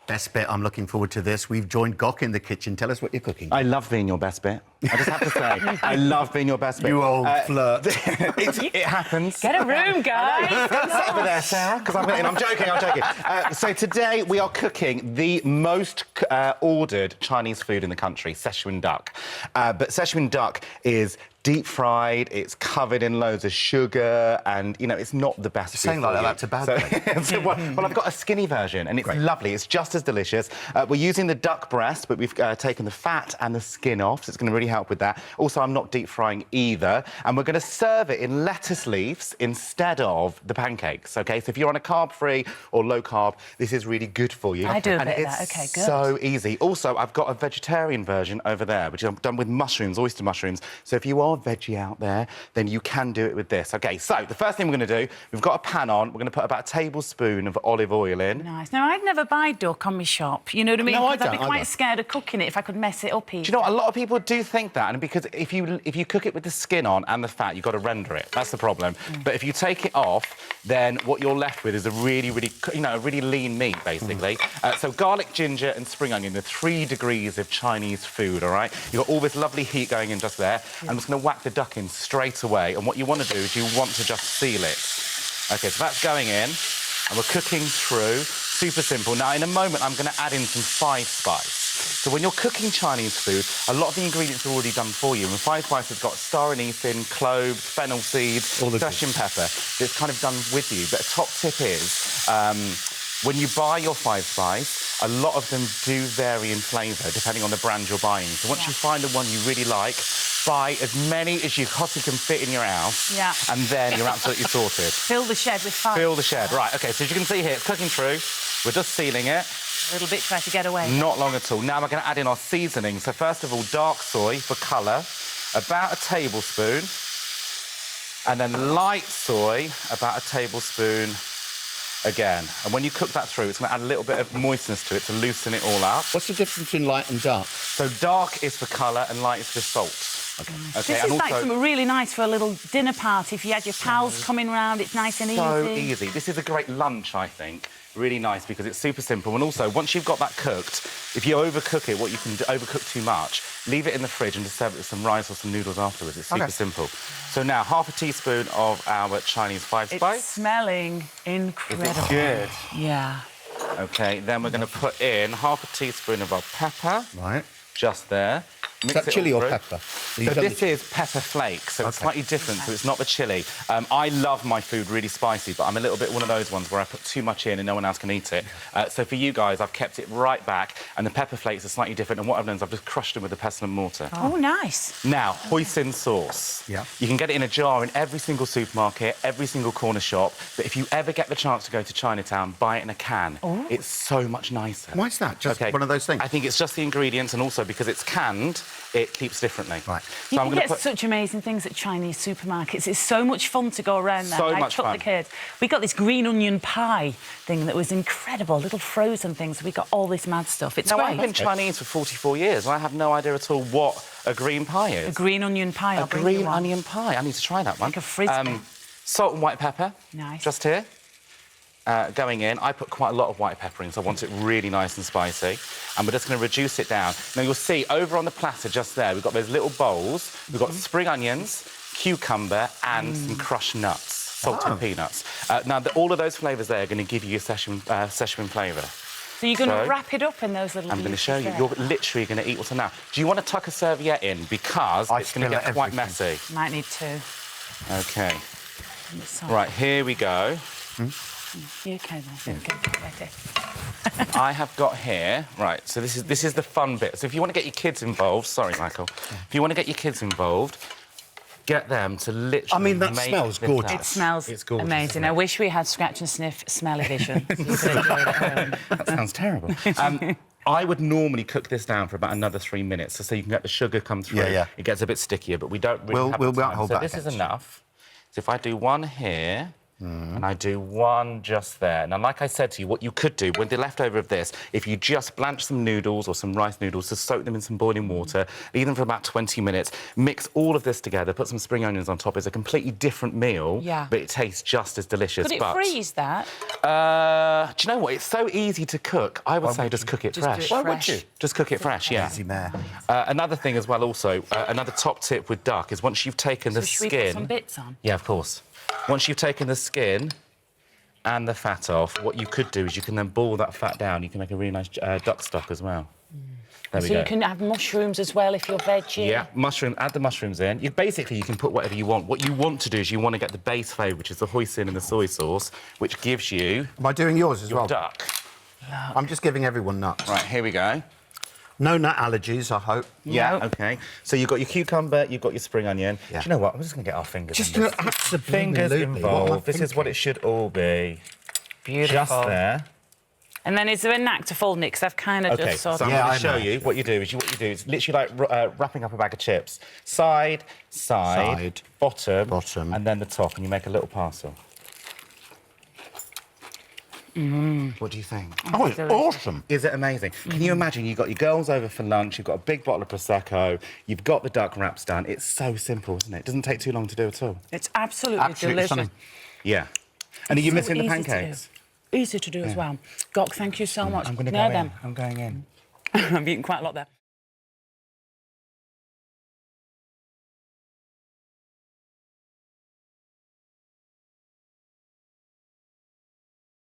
Best bit, I'm looking forward to this. We've joined Gok in the kitchen. Tell us what you're cooking. I love being your best bit. I just have to say, I love being your best bit. You old flirt. It happens. Get a room, guys. Sit over there, Sarah, because I'm joking. So today we are cooking the most ordered Chinese food in the country, Szechuan duck. But Szechuan duck is deep-fried, it's covered in loads of sugar, and, you know, it's not the best food Saying like that, that's a bad thing. Well, I've got a skinny version, and it's lovely. It's just as delicious. We're using the duck breast, but we've taken the fat and the skin off, so it's going to really help with that. Also, I'm not deep-frying either, and we're going to serve it in lettuce leaves instead of the pancakes, OK? So if you're on a carb-free or low-carb, this is really good for you. I do a bit of that. OK, good. So easy. Also, I've got a vegetarian version over there, which I'm done with mushrooms, oyster mushrooms. So if you are veggie out there, then you can do it with this. OK, so the first thing we're going to do, we've got a pan on. We're going to put about a tablespoon of olive oil in. Nice. Now, I'd never buy duck on my shop, you know what I mean? No, I Because I'd be don't quite either. scared of cooking it if I could mess it up easily. Do you know what? A lot of people do think that, and because if you cook it with the skin on and the fat, you've got to render it. That's the problem. But if you take it off, then what you're left with is a really, a really lean meat, basically. So garlic, ginger and spring onion, the 3 degrees of Chinese food, all right? You've got all this lovely heat going in just there. I'm just going to whack the duck in straight away, and what you want to do is you want to just seal it. OK, so that's going in, and we're cooking through. Super simple. Now, in a moment, I'm going to add in some five spice. So when you're cooking Chinese food, a lot of the ingredients are already done for you. And five spice has got star anise in, cloves, fennel seeds, Szechuan pepper. It's kind of done with you. But a top tip is, when you buy your five spice, a lot of them do vary in flavour, depending on the brand you're buying. So once you find the one you really like, buy as many as you possibly can fit in your house, and then you're absolutely sorted. Fill the shed with fat. Fill the shed. Right, OK, so as you can see here, it's cooking through. We're just sealing it. A little bit try to get away. Not long at all. Now we're going to add in our seasoning. So first of all, dark soy for colour, about a tablespoon. And then light soy, about a tablespoon again. And when you cook that through, it's going to add a little bit of moistness to it to loosen it all up. What's the difference between light and dark? So dark is for colour and light is for salt. OK, This is like something really nice for a little dinner party. If you had your pals coming round, it's nice and easy. So easy. This is a great lunch, I think. Really nice because it's super simple. And also, once you've got that cooked, if you overcook it, what you can do, overcook too much, leave it in the fridge and just serve it with some rice or some noodles afterwards. It's super simple. So now, half a teaspoon of our Chinese five spice. It's smelling incredible. Is it good? Yeah. OK, then we're going to put in half a teaspoon of our pepper. Right. Just there. Is that chilli or pepper? So this is pepper flakes, so it's slightly different, so it's not the chilli. I love my food really spicy, but I'm a little bit one of those ones where I put too much in and no one else can eat it. So for you guys, I've kept it right back, and the pepper flakes are slightly different, and what I've done is I've just crushed them with a pestle and mortar. Oh, nice. Now, hoisin sauce. Yeah. You can get it in a jar in every single supermarket, every single corner shop, but if you ever get the chance to go to Chinatown, buy it in a can. Oh. It's so much nicer. Why is that? Just one of those things? I think it's just the ingredients, and also because it's canned, it keeps differently. Right. You So can get such amazing things at Chinese supermarkets. It's so much fun to go around there. So much took fun. the kids. We got this green onion pie thing that was incredible, little frozen things. We got all this mad stuff. It's Now, great. I've been Chinese for 44 years, and I have no idea at all what a green pie is. A green onion pie. A green onion pie. I need to try that one. Like a frisbee. Salt and white pepper. Nice. Just here. Going in. I put quite a lot of white pepper in, so I want it really nice and spicy. And we're just going to reduce it down. Now, you'll see over on the platter just there, we've got those little bowls. We've got spring onions, cucumber and some crushed nuts, salted peanuts. Now, all of those flavours there are going to give you a Szechuan flavour. So you're going to wrap it up in those little I'm going to show you. there. You're literally going to eat what's in now. Do you want to tuck a serviette in? Because it's going to get quite messy. Might need to. OK. Right, here we go. You okay then? Go. Ready. I have got here... Right, so this is the fun bit. So if you want to get your kids involved... Sorry, Michael. If you want to get your kids involved, get them to literally... I mean, that smells gorgeous. It smells amazing. I wish we had scratch and sniff smell-o-vision. That sounds terrible. I would normally cook this down for about another 3 minutes, so you can get the sugar come through. Yeah. It gets a bit stickier, but we don't really have the time. Hold so back this is enough. So if I do one here... And I do one just there. Now, like I said to you, what you could do with the leftover of this, if you just blanch some noodles or some rice noodles, to soak them in some boiling water, leave them for about 20 minutes, mix all of this together, put some spring onions on top. It's a completely different meal, but it tastes just as delicious. Could it freeze that? Do you know what? It's so easy to cook. I would say just cook it fresh. Why would you? Just cook it fresh, yeah. Easy mare. Another thing as well, also, another top tip with duck is once you've taken the Should skin... we put some bits on? Yeah, of course. Once you've taken the skin and the fat off, what you could do is you can then boil that fat down. You can make a really nice duck stock as well. There we go. So you can have mushrooms as well if you're veggie. Yeah, add the mushrooms in. You can put whatever you want. What you want to do is you want to get the base flavour, which is the hoisin and the soy sauce, which gives you... Am I doing yours as well? Duck. I'm just giving everyone nuts. Right, here we go. No nut allergies, I hope. Yeah, No. OK. So you've got your cucumber, you've got your spring onion. Yeah. Do you know what? I'm just going to get our fingers Just in this. absolutely. Fingers What am I involved. This is thinking? what it should all be. Beautiful. Just there. And then is there a knack to folding it? Because I've kind of OK, just sort so of... I'm Yeah, going to I show know. you what you do. It's literally like wrapping up a bag of chips. Side, Side, bottom, and then the top, and you make a little parcel. What do you think? Oh, it's awesome. Is it amazing? Can you imagine you've got your girls over for lunch, you've got a big bottle of Prosecco, you've got the duck wraps done. It's so simple, isn't it? It doesn't take too long to do at all. It's absolutely delicious. stunning. Yeah. And are you So missing the easy to do. pancakes? Easy to do as well. Gok, thank you so much. I'm going to Now go then. in. I'm going in. I've eaten quite a lot there.